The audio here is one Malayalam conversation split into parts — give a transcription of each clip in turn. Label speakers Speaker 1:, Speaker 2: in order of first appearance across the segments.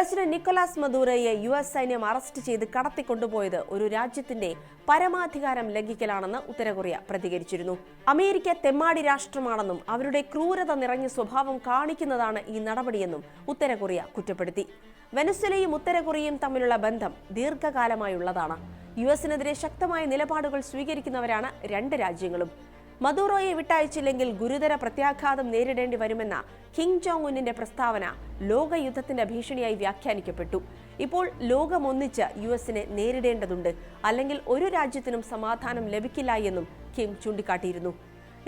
Speaker 1: പ്രസിഡന്റ് നിക്കോളാസ് മദൂറോയെ യുഎസ് സൈന്യം അറസ്റ്റ് ചെയ്ത് കടത്തിക്കൊണ്ടുപോയത് ഒരു രാജ്യത്തിന്റെ പരമാധികാരം ലംഘിക്കലാണെന്ന് ഉത്തര കൊറിയ പ്രതികരിച്ചിരുന്നു. അമേരിക്ക തെമ്മാടി രാഷ്ട്രമാണെന്നും അവരുടെ ക്രൂരത നിറഞ്ഞ സ്വഭാവം കാണിക്കുന്നതാണ് ഈ നടപടിയെന്നും ഉത്തര കൊറിയ കുറ്റപ്പെടുത്തി. വെനസ്വേലയും ഉത്തര കൊറിയയും തമ്മിലുള്ള ബന്ധം ദീർഘകാലമായുള്ളതാണ്. യുഎസിനെതിരെ ശക്തമായ നിലപാടുകൾ സ്വീകരിക്കുന്നവരാണ് രണ്ട് രാജ്യങ്ങളും. മദൂറോയെ വിട്ടയച്ചില്ലെങ്കിൽ ഗുരുതര പ്രത്യാഘാതം നേരിടേണ്ടി വരുമെന്ന കിം ജോങ് ഉന്നിന്റെ പ്രസ്താവന ലോകയുദ്ധത്തിന്റെ ഭീഷണിയായി വ്യാഖ്യാനിക്കപ്പെട്ടു. ഇപ്പോൾ ലോകം ഒന്നിച്ച് യുഎസിനെ നേരിടേണ്ടതുണ്ട്, അല്ലെങ്കിൽ ഒരു രാജ്യത്തിനും സമാധാനം ലഭിക്കില്ല എന്നും കിം ചൂണ്ടിക്കാട്ടിയിരുന്നു.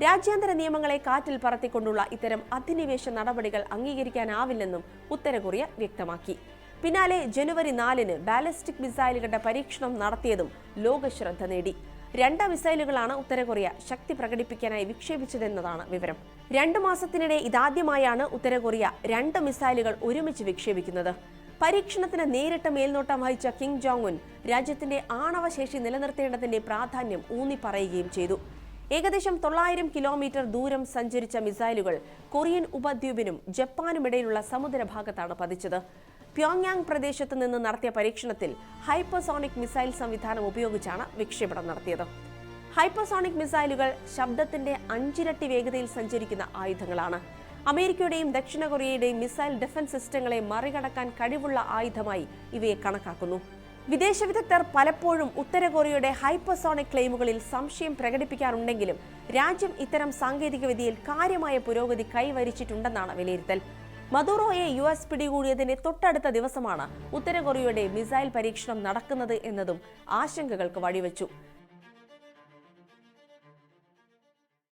Speaker 1: രാജ്യാന്തര നിയമങ്ങളെ കാറ്റിൽ പറത്തിക്കൊണ്ടുള്ള ഇത്തരം അധിനിവേശ നടപടികൾ അംഗീകരിക്കാനാവില്ലെന്നും ഉത്തര കൊറിയ വ്യക്തമാക്കി. പിന്നാലെ ജനുവരി 4-ന് ബാലിസ്റ്റിക് മിസൈലുകളുടെ പരീക്ഷണം നടത്തിയതും ലോകശ്രദ്ധ നേടി. 2 മിസൈലുകളാണ് ഉത്തര കൊറിയ ശക്തി പ്രകടിപ്പിക്കാനായി വിക്ഷേപിച്ചതെന്നതാണ് വിവരം. 2 മാസത്തിനിടെ ഇതാദ്യമായാണ് ഉത്തര കൊറിയ 2 മിസൈലുകൾ ഒരുമിച്ച് വിക്ഷേപിക്കുന്നത്. പരീക്ഷണത്തിന് നേരിട്ട് മേൽനോട്ടം വഹിച്ച കിം ജോങ് ഉൻ രാജ്യത്തിന്റെ ആണവശേഷി നിലനിർത്തേണ്ടതിന്റെ പ്രാധാന്യം ഊന്നിപ്പറയുകയും ചെയ്തു. ഏകദേശം 900 കിലോമീറ്റർ ദൂരം സഞ്ചരിച്ച മിസൈലുകൾ കൊറിയൻ ഉപദ്വീപിനും ജപ്പാനുമിടയിലുള്ള സമുദ്രഭാഗത്താണ് പതിച്ചത്. പ്യോങ്യാങ് പ്രദേശത്ത് നിന്ന് നടത്തിയ പരീക്ഷണത്തിൽ ഹൈപ്പർസോണിക് മിസൈൽ സംവിധാനം ഉപയോഗിച്ചാണ് വിക്ഷേപണം നടത്തിയത്. ഹൈപ്പർസോണിക് മിസൈലുകൾ ശബ്ദത്തിന്റെ 5 ഇരട്ടി വേഗതയിൽ സഞ്ചരിക്കുന്ന ആയുധങ്ങളാണ്. അമേരിക്കയുടെയും ദക്ഷിണ കൊറിയയുടെയും മിസൈൽ ഡിഫൻസ് സിസ്റ്റങ്ങളെ മറികടക്കാൻ കഴിവുള്ള ആയുധമായി ഇവയെ കണക്കാക്കുന്നു. വിദേശ വിദഗ്ധർ പലപ്പോഴും ഉത്തര കൊറിയയുടെ ഹൈപ്പർസോണിക് ക്ലെയിമുകളിൽ സംശയം പ്രകടിപ്പിക്കാറുണ്ടെങ്കിലും രാജ്യം ഇത്തരം സാങ്കേതികവിദ്യയിൽ കാര്യമായ പുരോഗതി കൈവരിച്ചിട്ടുണ്ടെന്നാണ് വിലയിരുത്തൽ. മദൂറോയെ യുഎസ് പിടികൂടിയതിന്റെ തൊട്ടടുത്ത ദിവസമാണ് ഉത്തര കൊറിയയുടെ മിസൈൽ പരീക്ഷണം നടക്കുന്നത് എന്നതും ആശങ്കകൾക്ക് വഴിവെച്ചു.